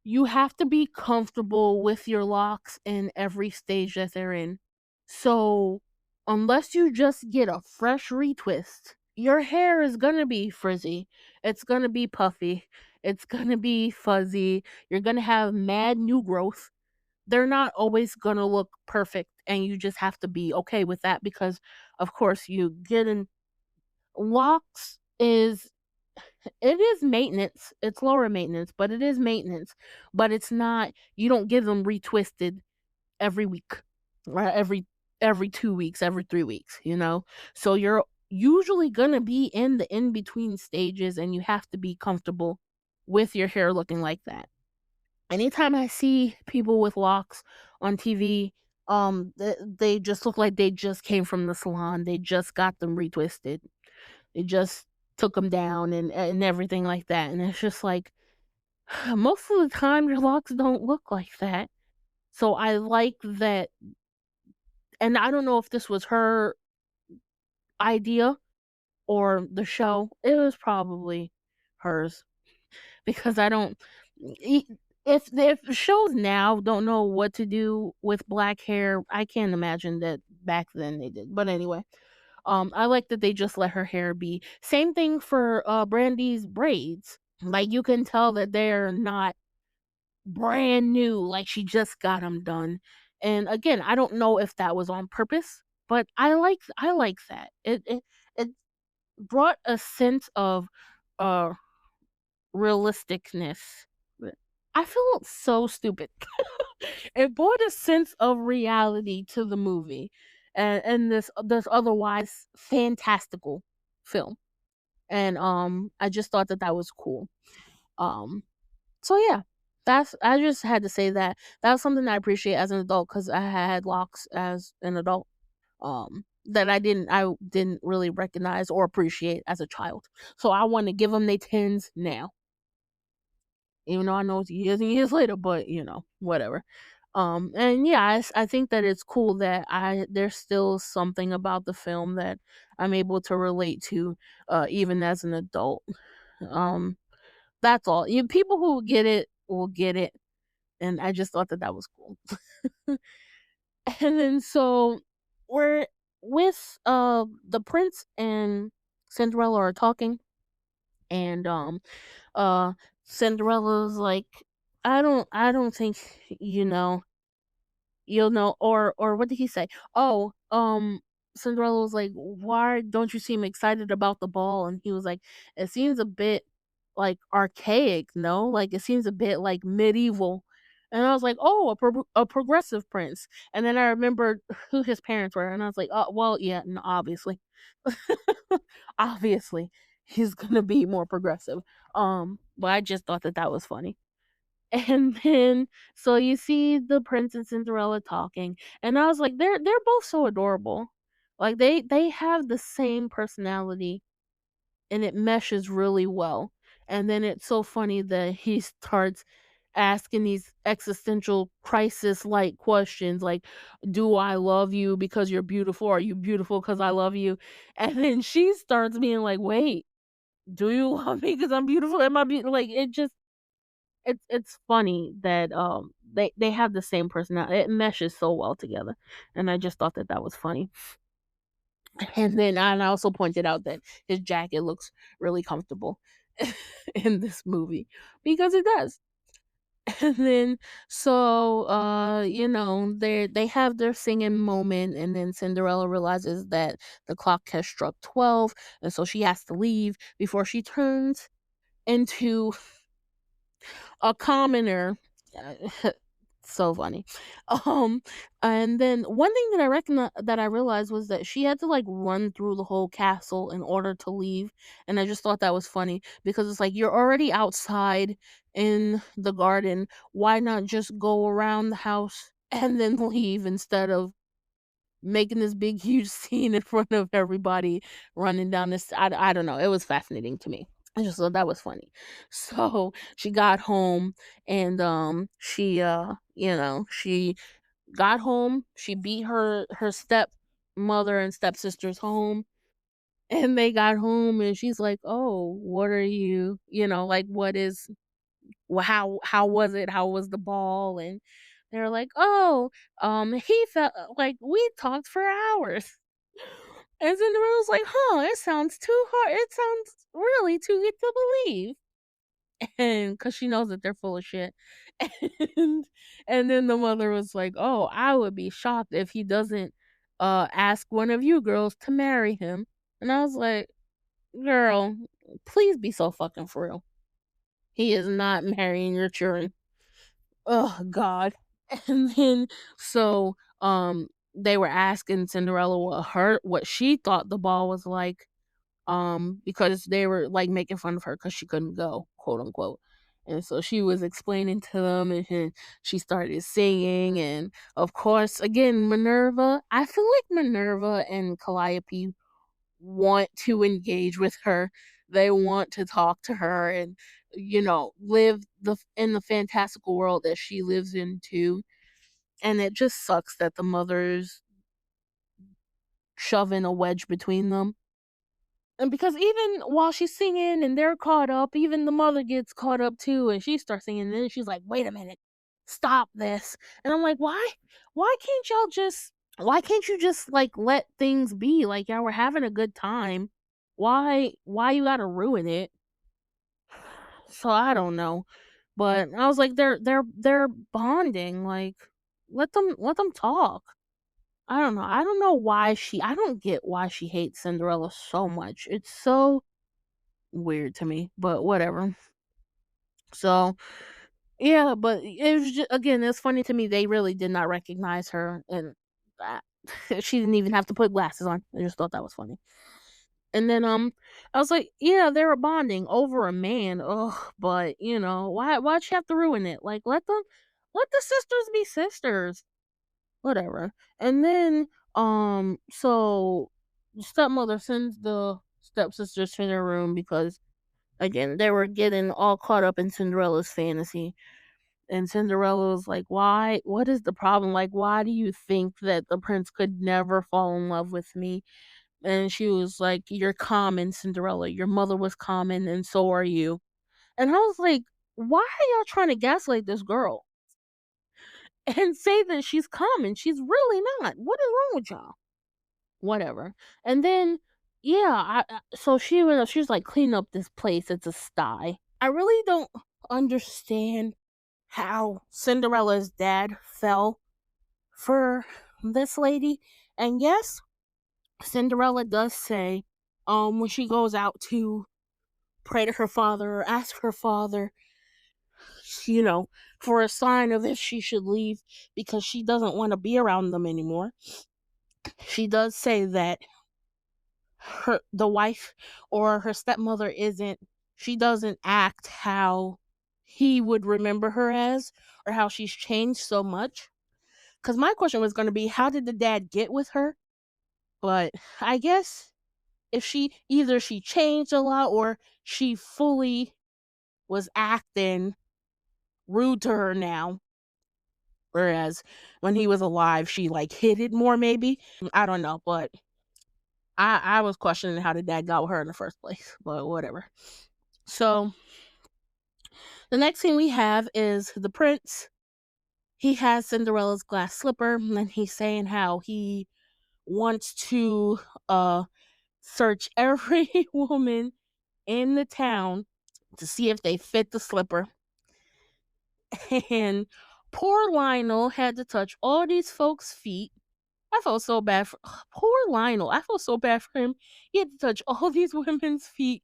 you have to be comfortable with your locks in every stage that they're in. So, unless you just get a fresh retwist, your hair is gonna be frizzy. It's gonna be puffy. It's gonna be fuzzy. You're gonna have mad new growth. They're not always gonna look perfect, and you just have to be okay with that because, of course, you get in locks is it is maintenance. It's lower maintenance, but it is maintenance. But it's not. You don't get them retwisted every week, or every 2 weeks, every 3 weeks. So you're usually gonna be in the in between stages, and you have to be comfortable with your hair looking like that. Anytime I see people with locks on TV, they just look like they just came from the salon. They just got them retwisted. They just took them down and everything like that. And it's just like most of the time your locks don't look like that. So I like that, and I don't know if this was her idea or the show. It was probably hers because I don't e if shows now don't know what to do with black hair, I can't imagine that back then they did. But anyway, I like that they just let her hair be. Same thing for, Brandy's braids. Like, you can tell that they're not brand new, like, she just got them done. And again, I don't know if that was on purpose, but I like that. It brought a sense of, uh realisticness. I feel so stupid. It brought a sense of reality to the movie, and this otherwise fantastical film. And I just thought that that was cool. Um, so yeah, I just had to say that that was something that I appreciate as an adult because I had locks as an adult. That I didn't really recognize or appreciate as a child. So I want to give them their tens now. Even though I know it's years and years later, but whatever. And yeah, I think that it's cool that I there's still something about the film that I'm able to relate to, even as an adult. Um, that's all. People who get it will get it, and I just thought that that was cool. And then so we're with the prince and Cinderella are talking, and uh Cinderella's like, I don't think you'll know, or what did he say? Oh, Cinderella was like, why don't you seem excited about the ball? And he was like, it seems a bit like archaic, no? Like it seems a bit like medieval. And I was like, oh, a progressive prince. And then I remembered who his parents were, and I was like, oh, well, yeah, no, obviously, obviously, he's gonna be more progressive. But I just thought that that was funny. And then so you see the prince and Cinderella talking, and I was like, they're both so adorable. Like they have the same personality, and it meshes really well. And then it's so funny that he starts asking these existential crisis like questions like, do I love you because you're beautiful? Are you beautiful because I love you? And then she starts being like, wait. Do you love me because I'm beautiful? Am I like, it just it's funny that, they have the same personality. It meshes so well together, and I just thought that that was funny. And I also pointed out that his jacket looks really comfortable in this movie because it does. And then they have their singing moment, and then Cinderella realizes that the clock has struck 12, and so she has to leave before she turns into a commoner. Uh, so funny. Um, and then one thing that I realized was that she had to like run through the whole castle in order to leave, and I just thought that was funny because it's like you're already outside in the garden. Why not just go around the house and then leave instead of making this big huge scene in front of everybody running down this? I don't know. It was fascinating to me. I just thought that was funny. So she got home and she got home, she beat her step mother and stepsisters home, and they got home and she's like, "Oh, what are you, like what is how was it? How was the ball?" And they're like, "Oh, he felt like we talked for hours." And Cinderella's like, "Huh, it sounds too hard. It sounds really too good to believe." And because she knows that they're full of shit. And and then the mother was like, "Oh, I would be shocked if he doesn't ask one of you girls to marry him." And I was like, "Girl, please be so fucking for real. He is not marrying your children." Oh God. And then they were asking Cinderella what she thought the ball was like, because they were like making fun of her because she couldn't go, quote unquote. And so she was explaining to them, and she started singing. And of course, again, Minerva, I feel like Minerva and Calliope want to engage with her. They want to talk to her and, live in the fantastical world that she lives in too. And it just sucks that the mother's shoving a wedge between them. And because even while she's singing and they're caught up, even the mother gets caught up too, and she starts singing, and then she's like, "Wait a minute, stop this." And I'm like, "Why? Why can't you just like let things be? Like y'all were having a good time. Why you gotta ruin it?" So I don't know. But I was like, they're bonding. Like, let them talk. I don't know. I don't get why she hates Cinderella so much. It's so weird to me, but whatever. So, yeah, but it was just, again, it's funny to me they really did not recognize her, and that she didn't even have to put glasses on. I just thought that was funny. And then I was like, yeah, they were bonding over a man. Ugh, but why'd she have to ruin it? Like let the sisters be sisters. Whatever. And then so the stepmother sends the stepsisters to their room because again, they were getting all caught up in Cinderella's fantasy. And Cinderella was like, "Why? What is the problem? Like, why do you think that the prince could never fall in love with me?" And she was like, "You're common, Cinderella. Your mother was common, and so are you." And I was like, "Why are y'all trying to gaslight this girl and say that she's common? She's really not. What is wrong with y'all?" Whatever. And then, yeah, so she was like, "Clean up this place. It's a sty." I really don't understand how Cinderella's dad fell for this lady. And yes, Cinderella does say, when she goes out to pray to her father or ask her father, you know, for a sign of if she should leave because she doesn't want to be around them anymore. She does say that the wife or her stepmother isn't she doesn't act how he would remember her as or how she's changed so much. Because my question was going to be, how did the dad get with her? But I guess if she changed a lot or she fully was acting rude to her now, whereas when he was alive, she like hid it more, maybe. I don't know, but I was questioning how the dad got with her in the first place, but whatever. So the next thing we have is the prince. He has Cinderella's glass slipper, and then he's saying how he wants to uh search every woman in the town to see if they fit the slipper. And poor Lionel had to touch all these folks' feet. I felt so bad for poor Lionel. I felt so bad for him. He had to touch all these women's feet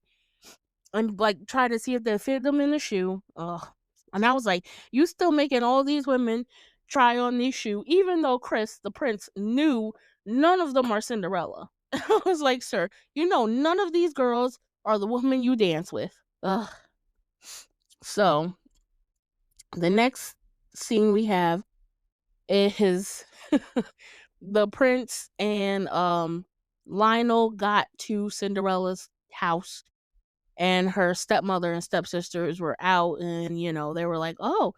and like try to see if they fit them in the shoe. Ugh. And I was like, you still making all these women try on these shoe, even though Chris, the prince, knew none of them are Cinderella. I was like, sir, you know none of these girls are the woman you dance with. Ugh. So the next scene we have is the prince and Lionel got to Cinderella's house, and her stepmother and stepsisters were out, and they were like, oh,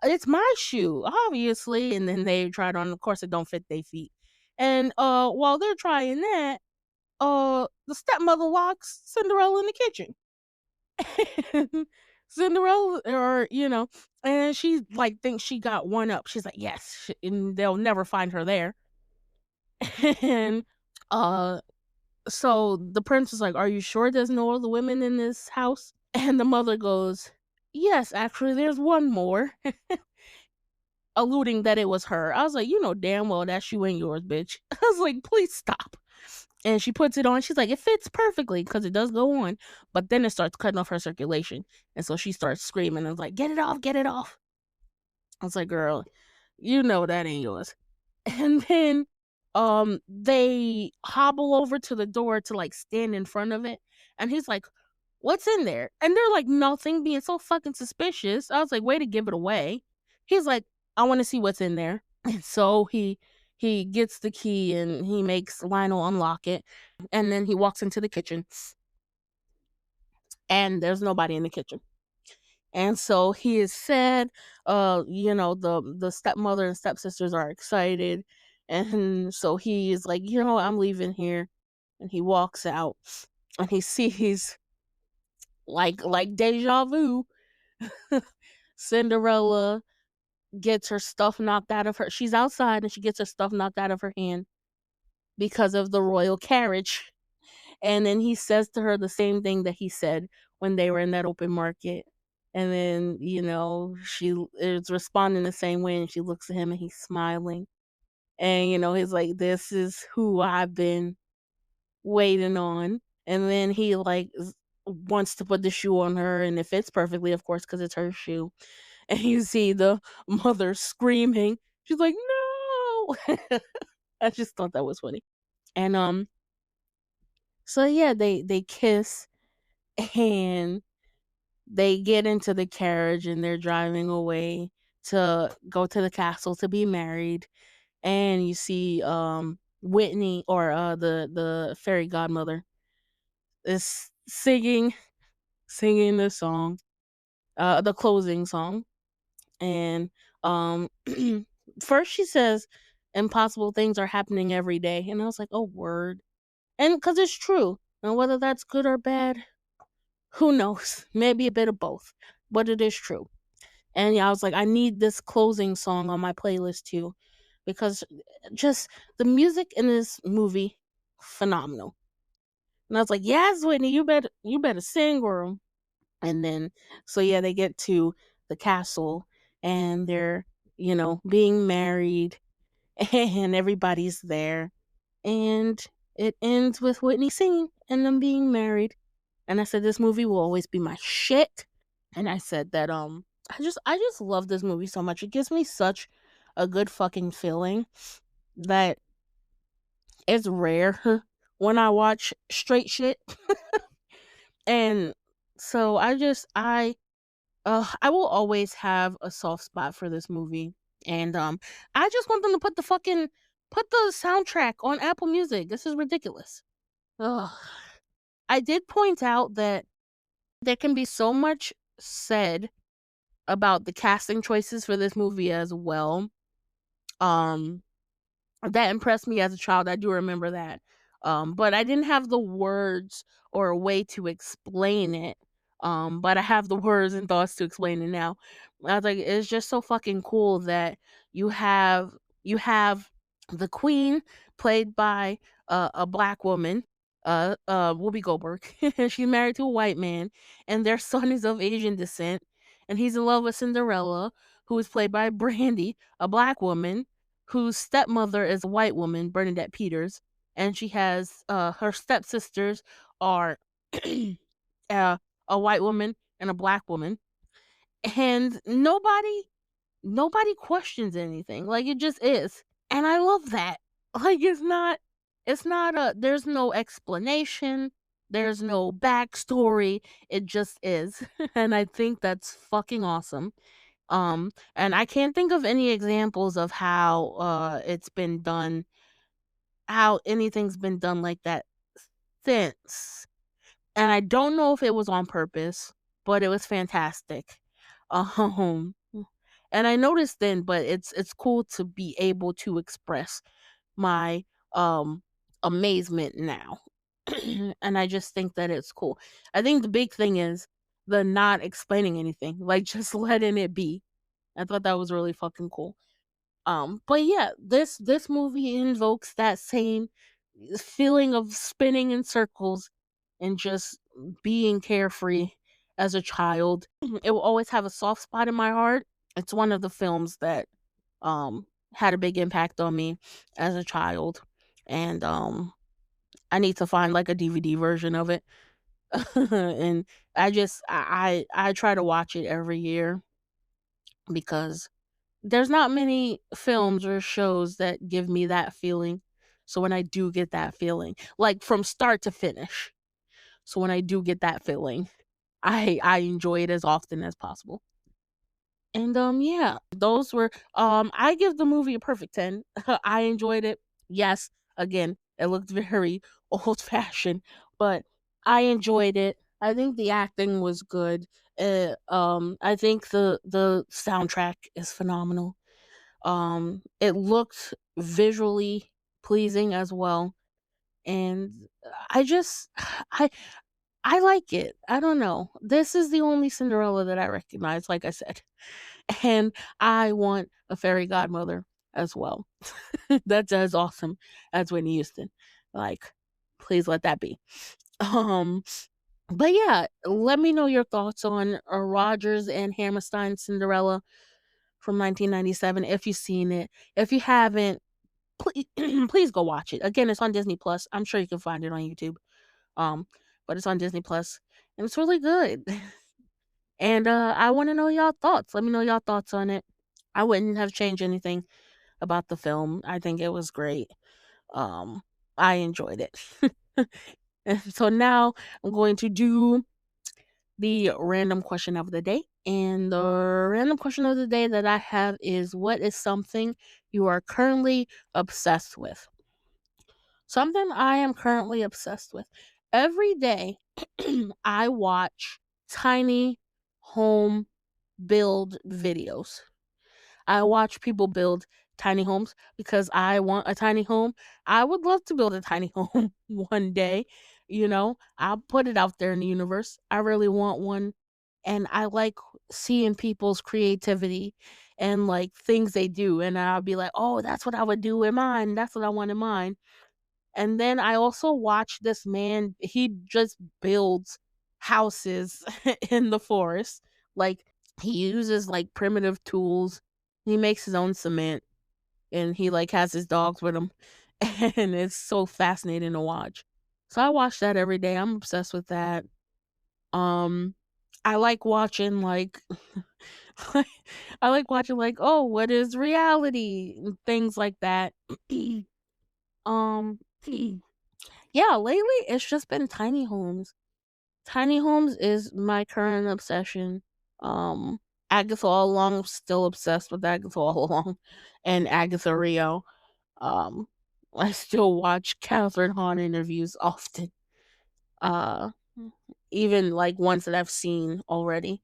it's my shoe obviously, and then they tried on, of course it don't fit their feet. And while they're trying that, the stepmother locks Cinderella in the kitchen. Cinderella, or and she like thinks she got one up. She's like, yes, and they'll never find her there. And uh so the prince is like, are you sure there's no other women in this house? And the mother goes, yes, actually there's one more, alluding that it was her. I was like, you know damn well that's you and yours, bitch. I was like, please stop. And she puts it on. She's like, it fits perfectly because it does go on. But then it starts cutting off her circulation. And so she starts screaming and was like, get it off, get it off. I was like, girl, you know that ain't yours. And then they hobble over to the door to like stand in front of it. And he's like, what's in there? And they're like, nothing, being so fucking suspicious. I was like, way to give it away. He's like, I want to see what's in there. And so he gets the key and he makes Lionel unlock it. And then he walks into the kitchen and there's nobody in the kitchen. And so he is sad. The stepmother and stepsisters are excited. And so he is like, I'm leaving here. And he walks out and he sees like deja vu. Cinderella gets her stuff knocked out of her. She's outside and she gets her stuff knocked out of her hand because of the royal carriage. And then he says to her the same thing that he said when they were in that open market. And then, she is responding the same way and she looks at him and he's smiling. And, he's like, this is who I've been waiting on. And then he wants to put the shoe on her and it fits perfectly, of course, because it's her shoe. And you see the mother screaming. She's like, no. I just thought that was funny. And so yeah, they kiss and they get into the carriage and they're driving away to go to the castle to be married. And you see Whitney, or the fairy godmother, is singing the song, the closing song. And first she says impossible things are happening every day, and I was like, oh word. And because it's true, and whether that's good or bad, who knows? Maybe a bit of both, but it is true. And yeah, I was like, I need this closing song on my playlist too, because just the music in this movie, phenomenal. And I was like, yes, Whitney, you better sing, girl. And then, so yeah, they get to the castle and they're, being married and everybody's there. And it ends with Whitney singing and them being married. And I said, this movie will always be my shit. And I said that I just love this movie so much. It gives me such a good fucking feeling that it's rare when I watch straight shit. And so I will always have a soft spot for this movie. And I just want them to put the soundtrack on Apple Music. This is ridiculous. Ugh. I did point out that there can be so much said about the casting choices for this movie as well. Um that impressed me as a child. I do remember that. But I didn't have the words or a way to explain it. But I have the words and thoughts to explain it now. I was like, it's just so fucking cool that you have you have the queen played by a black woman, Whoopi Goldberg. She's married to a white man, and their son is of Asian descent, and he's in love with Cinderella, who is played by Brandy, a black woman, whose stepmother is a white woman, Bernadette Peters, and she has her stepsisters are uh, a white woman and a black woman, and nobody questions anything. Like it just is. And I love that. Like it's not a there's no explanation, there's no backstory. It just is. And I think that's fucking awesome. And I can't think of any examples of it's been done, how anything's been done like that since. And I don't know if it was on purpose, but it was fantastic. Um, and I noticed then, but it's cool to be able to express my um amazement now. And I just think that it's cool. I think the big thing is the not explaining anything, like just letting it be. I thought that was really fucking cool. But yeah, this movie invokes that same feeling of spinning in circles and just being carefree as a child. It will always have a soft spot in my heart. It's one of the films that had a big impact on me as a child. And I need to find like a DVD version of it. And I try to watch it every year because there's not many films or shows that give me that feeling. So when I do get that feeling, like from start to finish. So when I do get that feeling, I enjoy it as often as possible. And yeah, those were I give the movie a perfect 10. I enjoyed it. Yes, again, it looked very old fashioned, but I enjoyed it. I think the acting was good. I think the soundtrack is phenomenal. It looked visually pleasing as well, and I just I I like it. I don't know. This is the only Cinderella that I recognize, like I said. And I want a fairy godmother as well. That's as awesome as Whitney Houston. Like, please let that be. Um, but yeah, let me know your thoughts on Rodgers and Hammerstein Cinderella from 1997 if you've seen it. If you haven't, please, please go watch it. Again, it's on Disney Plus. I'm sure you can find it on YouTube. Um, but it's on Disney Plus, and it's really good. And I want to know y'all thoughts. Let me know y'all thoughts on it. I wouldn't have changed anything about the film. I think it was great. Um, I enjoyed it. And so now I'm going to do the random question of the day. And the random question of the day that I have is, what is something you are currently obsessed with? Something I am currently obsessed with. Every day, I watch tiny home build videos. I watch people build tiny homes because I want a tiny home. I would love to build a tiny home one day. I'll put it out there in the universe. I really want one. And I like seeing people's creativity and like things they do. And I'll be like, oh, that's what I would do in mine. That's what I want in mine. And then I also watch this man, he just builds houses in the forest. Like he uses like primitive tools. He makes his own cement and he like has his dogs with him. And it's so fascinating to watch. So I watch that every day. I'm obsessed with that. Um I like watching like I like watching like, oh, what is reality? And things like that. um Yeah, lately it's just been tiny homes. Tiny homes is my current obsession. Um, Agatha All Along, I'm still obsessed with Agatha All Along, and Agatha Rio. Um, I still watch Catherine Hahn interviews often. Uh, Even like ones that I've seen already.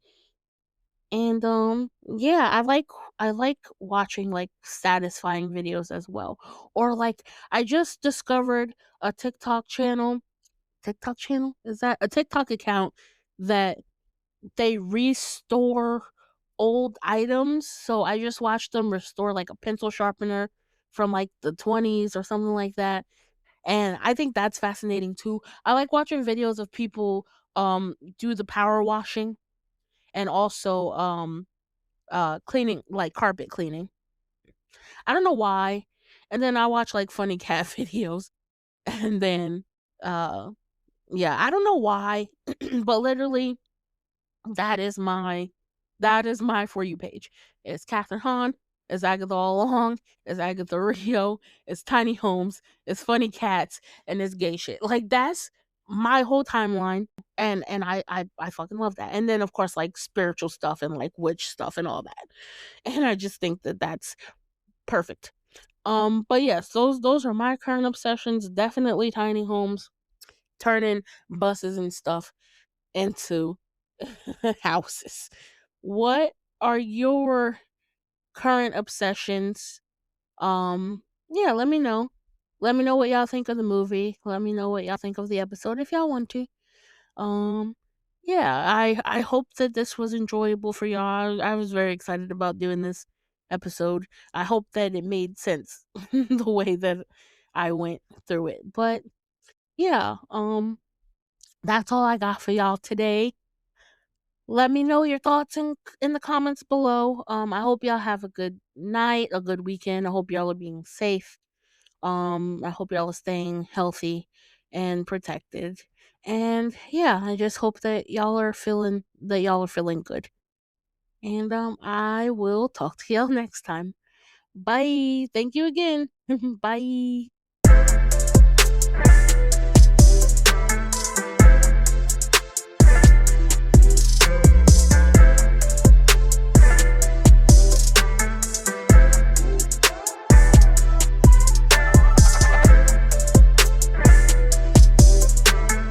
And yeah, I like watching like satisfying videos as well. Or like I just discovered a TikTok channel, is that a TikTok account that they restore old items. So I just watched them restore like a pencil sharpener from like the 20s or something like that. And I think that's fascinating too. I like watching videos of people do the power washing and also cleaning, like carpet cleaning. I don't know why. And then I watch like funny cat videos and then uh yeah, I don't know why, but literally that is my For You page. It's Catherine Hahn, it's Agatha All Along, it's Agatha Rio, it's tiny homes, it's funny cats, and it's gay shit. Like that's my whole timeline, and I fucking love that. And then of course like spiritual stuff and like witch stuff and all that. And I just think that that's perfect. But yes, those are my current obsessions. Definitely tiny homes, turning buses and stuff into houses. What are your current obsessions? Yeah, let me know. Let me know what y'all think of the movie. Let me know what y'all think of the episode if y'all want to. Um, yeah, I hope that this was enjoyable for y'all. I was very excited about doing this episode. I hope that it made sense the way that I went through it. But yeah, that's all I got for y'all today. Let me know your thoughts in the comments below. I hope y'all have a good night, a good weekend. I hope y'all are being safe. I hope y'all are staying healthy and protected. And yeah, I just hope that y'all are feeling good. And I will talk to y'all next time. Bye. Thank you again. Bye.